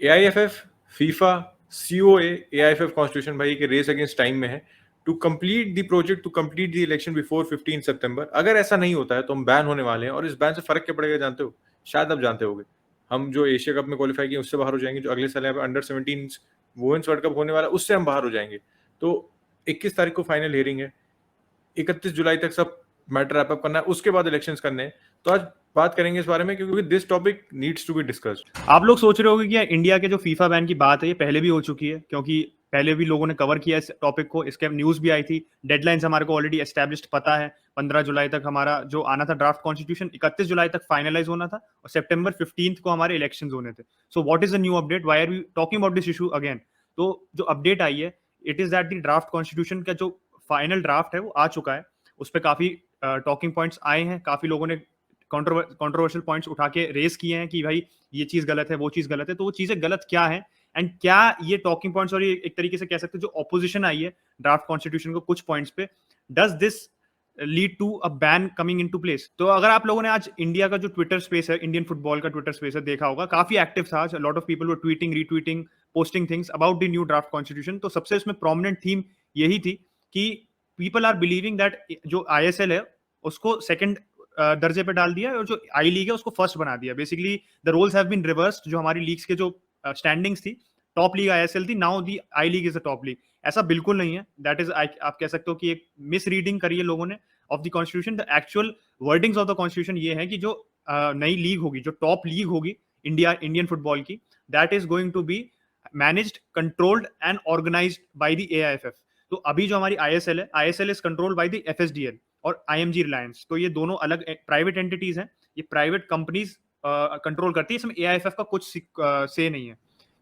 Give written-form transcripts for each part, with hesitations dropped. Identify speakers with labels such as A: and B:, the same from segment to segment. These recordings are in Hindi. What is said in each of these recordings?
A: AIFF, FIFA, COA, AIFF constitution भाई के रेस अगेंस्ट टाइम में है to complete the project, to complete the election before 15 सितंबर। अगर ऐसा नहीं होता है तो हम बैन होने वाले हैं, और इस बैन से फर्क क्या पड़ेगा जानते हो? शायद आप जानते होगे, हम जो एशिया कप में क्वालिफाई किए उससे बाहर हो जाएंगे, जो अगले साल यहाँ पे अंडर 17 वुमेन्स वर्ल्ड कप होने वाला है उससे हम बाहर हो जाएंगे। तो 21 तारीख को फाइनल हियरिंग है, 31 जुलाई तक सब मैटर रैप अप करना है, उसके बाद इलेक्शंस करने हैं। तो आज बात करेंगे इस बारे में क्योंकि this topic needs to be discussed.
B: आप लोग सोच रहे होंगे कि यार इंडिया के जो फीफा बैन की बात है ये पहले भी हो चुकी है, क्योंकि पहले भी लोगों ने कवर किया इस टॉपिक को, इसके न्यूज भी आई थी, डेडलाइंस हमारे को ऑलरेडी एस्टैब्लिश्ड पता है। 15 जुलाई तक हमारा जो आना था ड्राफ्ट कॉन्स्टिट्यूशन, 31 जुलाई तक फाइनलाइज होना था और सितंबर 15 को हमारे इलेक्शंस होने थे। So what is the new update, why are we talking about this issue again? तो जो अपडेट आई है, it is that the draft constitution का जो फाइनल ड्राफ्ट है वो आ चुका है। उस पर काफी टॉकिंग पॉइंट्स आए हैं, काफी लोगों ने कंट्रोवर्शियल पॉइंट्स उठा के रेस किए हैं कि भाई ये चीज गलत है, वो चीज गलत है। तो वो चीजें गलत क्या है, एंड क्या ये टॉकिंग पॉइंट्स और ये एक तरीके से कह सकते हैं जो ऑपोजिशन आई है ड्राफ्ट कॉन्स्टिट्यूशन को कुछ पॉइंट्स पे, does this lead to a ban coming into place? तो अगर आप लोगों ने आज इंडिया का जो ट्विटर स्पेस है, इंडियन फुटबॉल का ट्विटर स्पेस है, देखा होगा काफी एक्टिव था आज। Lot of people were tweeting, retweeting, posting things about the new draft constitution. तो सबसे इसमें प्रोमिनेंट थीम यही थी कि पीपल आर बिलीविंग दैट जो आईएसएल है उसको सेकंड दर्जे पे डाल दिया और जो आई लीग है उसको फर्स्ट बना दिया। Basically the roles have been reversed. जो हमारी लीग्स के जो स्टैंडिंग्स थी, टॉप लीग आईएसएल थी, now the I League is the top league. ऐसा बिल्कुल नहीं है। दैट इज आप कह सकते हो कि एक मिस रीडिंग करी है लोगों ने of the constitution. The actual wordings of the constitution ये है कि जो नई लीग होगी, जो टॉप लीग होगी इंडियन फुटबॉल की, that is going to be managed, controlled and organised by the AIFF. तो अभी जो हमारी आईएसएल है, ISL is controlled by the FSDL और आईएमजी रिलायंस। तो ये दोनों अलग प्राइवेट एंटिटीज हैं, ये प्राइवेट कंपनीज कंट्रोल करती है। इसमें एआईएफएफ का कुछ से नहीं है,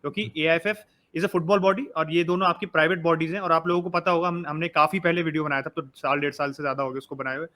B: क्योंकि AIFF is a football body और ये दोनों आपकी प्राइवेट बॉडीज हैं। और आप लोगों को पता होगा, हमने काफी पहले वीडियो बनाया था, तो साल 1.5 साल से ज्यादा हो गया उसको बनाए हुए।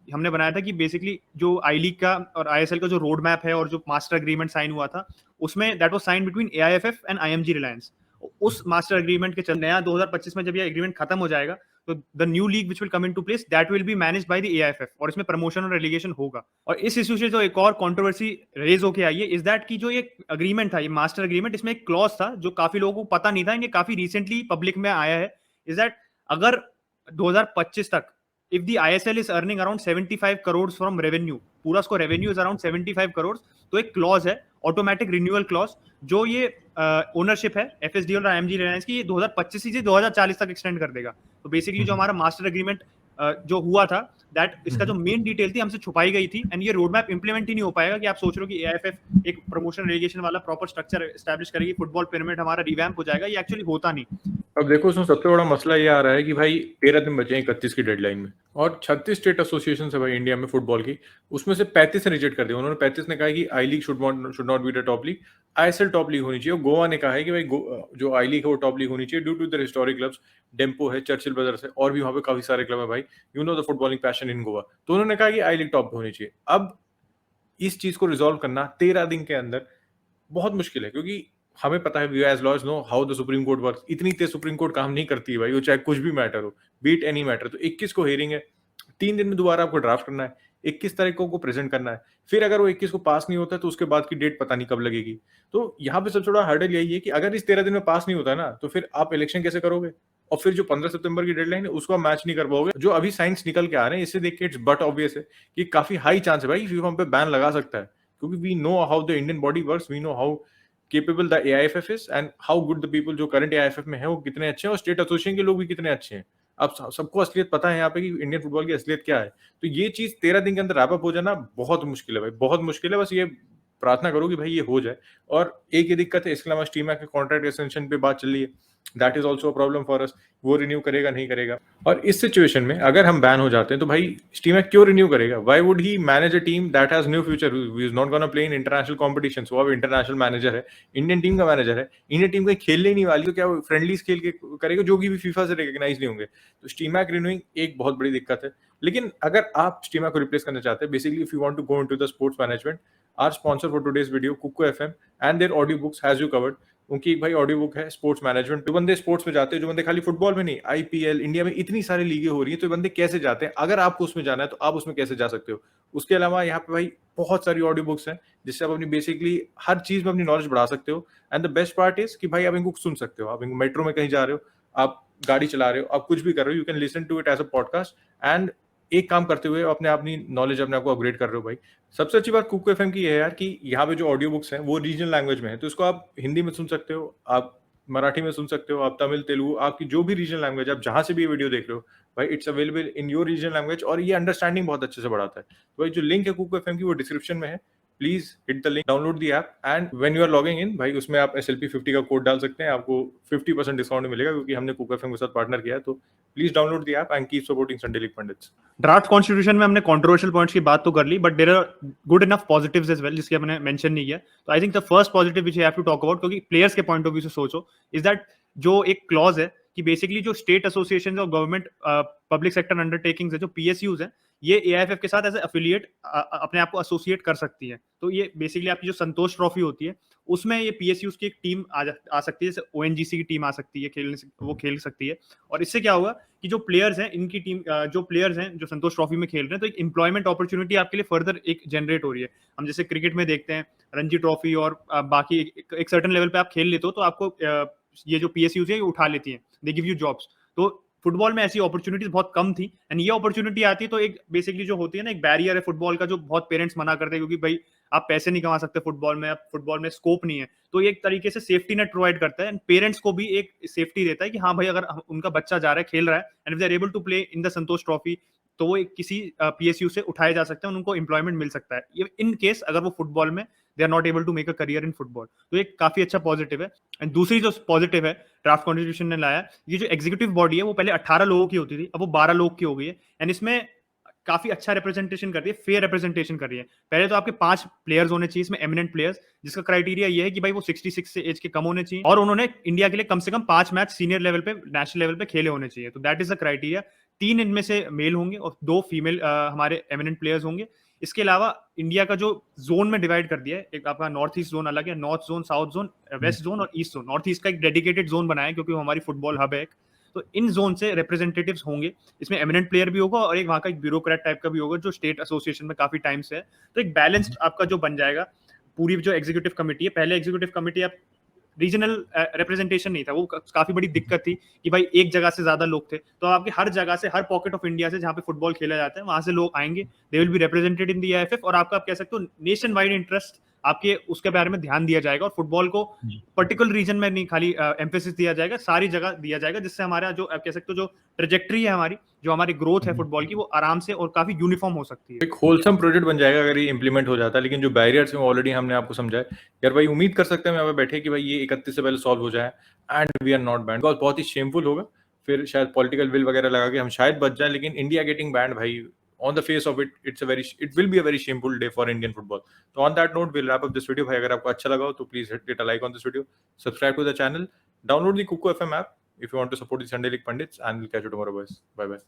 B: हमने बनाया था कि बेसिकली जो आई लीग का और आईएसएल का जो रोड मैप है और जो मास्टर एग्रीमेंट साइन हुआ था, उसमें that was sign between AIFF and IMG Reliance. उस मास्टर एग्रीमेंट के चलते नया 2025 में जब ये एग्रीमेंट खत्म हो जाएगा, तो the new league which will come into place, that will be managed by the AIFF और इसमें प्रमोशन और रेलीगेशन होगा। और इस इशू से जो एक और कंट्रोवर्सी रेज होके आई है, इज दैट कि जो ये अग्रीमेंट था, ये मास्टर एग्रीमेंट, इसमें एक क्लॉज था जो काफी लोगों को पता नहीं था, ये काफी रिसेंटली पब्लिक में आया है। इज दैट अगर 2025 तक if the ISL is earning around 75 crores from revenue, पूरा उसको revenue is around 75 crores, तो एक क्लॉज है, ऑटोमेटिक रिन्यूअल क्लॉज, जो ये ओनरशिप है एफएसडीएल और आईएमजी रिलायंस की, ये 2025 से 2040 तक एक्सटेंड कर देगा। तो बेसिकली जो हमारा मास्टर एग्रीमेंट जो हुआ था, दैट इसका जो मेन डिटेल थी हमसे छुपाई गई थी, एंड ये रोड मैप इंप्लीमेंट ही नहीं हो पाएगा कि आप सोच रहे हो कि एआईएफएफ एक प्रमोशन रेलिगेशन वाला प्रॉपर स्ट्रक्चर एस्टैब्लिश करेगी, फुटबॉल पिरामिड हमारा रिवैम्प हो जाएगा, ये एक्चुअली होता नहीं।
A: अब देखो, उसमें सबसे बड़ा मसला ये आ रहा है कि भाई 13 दिन बचे हैं 31 की डेडलाइन में, और 36 स्टेट एसोसिएशन है भाई इंडिया में फुटबॉल की, उसमें से 35 ने रिजेक्ट कर दिया। उन्होंने 35 ने कहा है कि I League should not be the top league, ISL top league होनी चाहिए। और गोवा ने कहा है कि भाई जो आई लीग है वो टॉप लीग होनी चाहिए due to the historic clubs, Dempo है, चर्चिल ब्रदर्स है, और भी वहां पे काफी सारे क्लब है भाई, you know the footballing passion in Goa. तो उन्होंने कहा कि आई लीग टॉप होनी चाहिए। अब इस चीज को रिजॉल्व करना 13 दिन के अंदर बहुत मुश्किल है, क्योंकि हमें पता है, we as lawyers know how the Supreme Court works. इतनी तेज सुप्रीम कोर्ट काम नहीं करती है भाई, वो चाहे कुछ भी मैटर हो, बीट एनी मैटर। तो 21 को हियरिंग है, 3 दिन में दोबारा आपको ड्राफ्ट करना है, 21 तारीख को प्रेजेंट करना है, फिर अगर वो 21 को पास नहीं होता है तो उसके बाद की डेट पता नहीं कब लगेगी। तो यहाँ पे सबसे बड़ा हर्डल यही है कि अगर इस 13 दिन में पास नहीं होता है ना, तो फिर आप इलेक्शन कैसे करोगे? और फिर जो 15 सितंबर की डेडलाइन है उसको आप मैच नहीं कर पाओगे। जो अभी साइंस निकल के आ रहे हैं, इससे देख के इट्स बट ऑब्वियस है कि काफी हाई चांस है भाई फीफा हम पे बैन लगा सकता है, क्योंकि we know how the Indian body works, we know how capable the AIFF is and how good the people जो करंट एआईएफएफ में है वो कितने अच्छे हैं, और स्टेट एसोसिएशन के लोग भी कितने अच्छे हैं। अब सबको असलियत पता है यहाँ पे कि इंडियन फुटबॉल की असलियत क्या है। तो ये चीज 13 दिन के अंदर रैप अप हो जाना बहुत मुश्किल है भाई, बहुत मुश्किल है। बस ये प्रार्थना करो कि भाई ये हो जाए। और एक ही दिक्कत है, इसके अलावा स्टीमा के कॉन्ट्रैक्ट एक्सटेंशन पे बात चल रही है, that is also problem for us, वो रिन्यू करेगा नहीं करेगा। और इस सिचुएशन में अगर हम बैन हो जाते हैं तो भाई स्टीमा क्यों रिन्यू करेगा? Why would he manage a team that has new future, he is not gonna play in international competitions. वो अब इंटरनेशनल मैनेजर है, इंडियन टीम का मैनेजर है, इंडियन टीम कहीं खेलने ही नहीं वाली, तो क्या वो फ्रेंडलीज खेल के करेगा जो कि भी फीफा से रिकॉग्नाइज नहीं होंगे? तो स्टीमा रिन्यूइंग एक बहुत बड़ी दिक्कत है। लेकिन अगर आप स्टीमा को रिप्लेस करना चाहते हैं, basically if you want to go into the sports management, our sponsor for today's video, Kuku FM, and their audiobooks has you covered. उनकी एक भाई ऑडियो बुक है स्पोर्ट्स मैनेजमेंट। जो बंदे स्पोर्ट्स में जाते हैं, जो बंदे खाली फुटबॉल में नहीं, आईपीएल, इंडिया में इतनी सारी लीगें हो रही है, तो ये बंदे कैसे जाते हैं, अगर आपको उसमें जाना है तो आप उसमें कैसे जा सकते हो। उसके अलावा यहाँ पे भाई बहुत सारी ऑडियो बुक्स हैं जिससे आप अपनी बेसिकली हर चीज में अपनी नॉलेज बढ़ा सकते हो। And the best part is कि भाई आप इनको सुन सकते हो, आप इनको मेट्रो में कहीं जा रहे हो, आप गाड़ी चला रहे हो, आप कुछ भी कर रहे हो, you can listen to it as a podcast. And एक काम करते हुए अपने अपनी नॉलेज अपने आप को अपग्रेड कर रहे हो भाई। सबसे अच्छी बात कुक एफएम की है यार कि यहाँ पे जो ऑडियो बुक्स हैं वो रीजनल लैंग्वेज में है, तो इसको आप हिंदी में सुन सकते हो, आप मराठी में सुन सकते हो, आप तमिल, तेलुगु, आपकी जो भी रीजनल लैंग्वेज, आप जहां से भी ये वीडियो देख रहे हो भाई, it's available in your regional language, और ये अंडरस्टैंडिंग बहुत अच्छे से बढ़ाता है। तो भाई जो लिंक है कुक एफएम की वो डिस्क्रिप्शन में है, please hit the link, download the app, and when you are logging in भाई उसमें आप SLP50 का कोड डाल सकते हैं, आपको 50% डिस्काउंट मिलेगा क्योंकि हमने कुक एफएम के साथ पार्टनर किया है। तो please download the app and keep supporting Sunday League Pundits.
B: Draft constitution में हमने कंट्रोवर्शियल पॉइंट्स की बात तो कर ली, but there are good enough positives as well जिसके हमने मेंशन नहीं किया। तो I think the first positive which you have to talk about, क्योंकि प्लेयर्स के पॉइंट ऑफ व्यू से सोचो, इज दैट जो एक क्लॉज है कि बेसिकली जो स्टेट एसोसिएशन और गवर्नमेंट पब्लिक सेक्टर अंडरटेकिंग्स है, जो PSUs है, ये AIFF के साथ एज एफिलिएट अपने आप को एसोसिएट कर सकती है। तो ये बेसिकली आपकी जो संतोष ट्रॉफी होती है उसमें ये PSUs की एक टीम आ सकती है, जैसे ONGC की टीम आ सकती है, वो खेल सकती है। और इससे क्या होगा कि जो प्लेयर्स हैं इनकी टीम, जो प्लेयर्स हैं जो संतोष ट्रॉफी में खेल रहे हैं, तो एक एम्प्लॉयमेंट अपॉर्चुनिटी आपके लिए फर्दर एक जनरेट हो रही है। हम जैसे क्रिकेट में देखते हैं रणजी ट्रॉफी और बाकी एक सर्टेन लेवल पे आप खेल लेते हो तो आपको ये जो PSUs है ये उठा लेती हैं, दे गिव यू जॉब्स। तो फुटबॉल में ऐसी अपॉर्चुनिटीज बहुत कम थी, एंड ये अपॉर्चुनिटी आती है तो एक बेसिकली जो होती है ना, एक बैरियर है फुटबॉल का, जो बहुत पेरेंट्स मना करते हैं क्योंकि भाई आप पैसे नहीं कमा सकते फुटबॉल में, आप फुटबॉल में स्कोप नहीं है। तो एक तरीके से सेफ्टी नेट प्रोवाइड करता है, एंड पेरेंट्स को भी एक सेफ्टी देता है कि हाँ भाई अगर उनका बच्चा जा रहा है, खेल रहा है, and they are able to play in the Santosh Trophy, तो वो किसी PSU से उठाए जा सकते हैं, उनको एम्प्लॉयमेंट मिल सकता है इन केस अगर वो फुटबॉल में they are not able to make a career in football. तो एक काफी अच्छा पॉजिटिव है। एंड दूसरी जो पॉजिटिव है ड्राफ्ट कॉन्स्टिट्यूशन ने लाया, ये जो एग्जीक्यूटिव बॉडी है वो पहले 18 लोगों की होती थी, अब वो 12 लोग की हो गई है, एंड इसमें काफी अच्छा रिप्रेजेंटेशन कर रही है, फेयर रिप्रेजेंटेशन कर रही है। पहले तो आपके 5 प्लेयर्स होने चाहिए इसमें, एमिनेंट प्लेयर्स, जिसका क्राइटेरिया ये है कि भाई वो 66 से एज के कम होने चाहिए और उन्होंने इंडिया के लिए कम से कम 5 मैच सीनियर लेवल पे, नेशनल लेवल पे खेले होने चाहिए। तो दैट इज द क्राइटेरिया। 3 इनमें से मेल होंगे और 2 फीमेल हमारे एमिनेंट प्लेयर्स होंगे। इसके अलावा इंडिया का जो जोन में डिवाइड कर दिया है, एक आपका नॉर्थ ईस्ट जोन अलग है, north zone, south zone, west zone और ईस्ट जोन। नॉर्थ ईस्ट का एक डेडिकेटेड जोन बनाया है क्योंकि वो हमारी फुटबॉल हब है। तो इन जोन से रिप्रेजेंटेटिव्स होंगे, इसमें एमिनेंट प्लेयर भी होगा और एक वहाँ का एक ब्यूरोक्रेट टाइप का भी होगा जो स्टेट एसोसिएशन में काफी टाइम से है। तो एक बैलेंस्ड आपका जो बन जाएगा पूरी जो एग्जीक्यूटिव कमेटी है। पहले एग्जीक्यूटिव कमेटी आप रीजनल रिप्रेजेंटेशन नहीं था, वो काफी बड़ी दिक्कत थी कि भाई एक जगह से ज्यादा लोग थे। तो आपके हर जगह से, हर पॉकेट ऑफ इंडिया से जहाँ पे फुटबॉल खेला जाता है वहां से लोग आएंगे, they will be represented in the AIFF, और आपका आप कह सकते हो नेशन वाइड इंटरेस्ट आपके उसके बारे में ध्यान दिया जाएगा और फुटबॉल को पर्टिकुलर रीजन में नहीं खाली एम्फेसिस दिया जाएगा, सारी जगह दिया जाएगा, जिससे हमारा जो आप कह सकते हो जो ट्रेजेक्ट्री है हमारी, जो हमारी ग्रोथ है फुटबॉल की, वो आराम से और काफी यूनिफॉर्म हो सकती है।
A: एक होलसम प्रोजेक्ट बन जाएगा अगर ये इंप्लीमेंट हो जाता है। लेकिन जो बैरियर्स हैं ऑलरेडी हमने आपको समझाया यार भाई, उम्मीद कर सकते हैं यहाँ पे बैठे कि भाई ये 31 से पहले सॉल्व हो जाए, and we are not banned. बहुत ही शेमफुल होगा, फिर शायद पॉलिटिकल विल वगैरह लगा के हम शायद बच जाए, लेकिन इंडिया गेटिंग बैंड भाई, on the face of it will be a very shameful day for Indian football. तो on that note will wrap up this video भाई। अगर आपको अच्छा लगा हो तो please hit a like on this video, subscribe to the channel, download the Kuku FM app if you want to support the Sunday League Pundits, and we'll catch you tomorrow boys. Bye bye.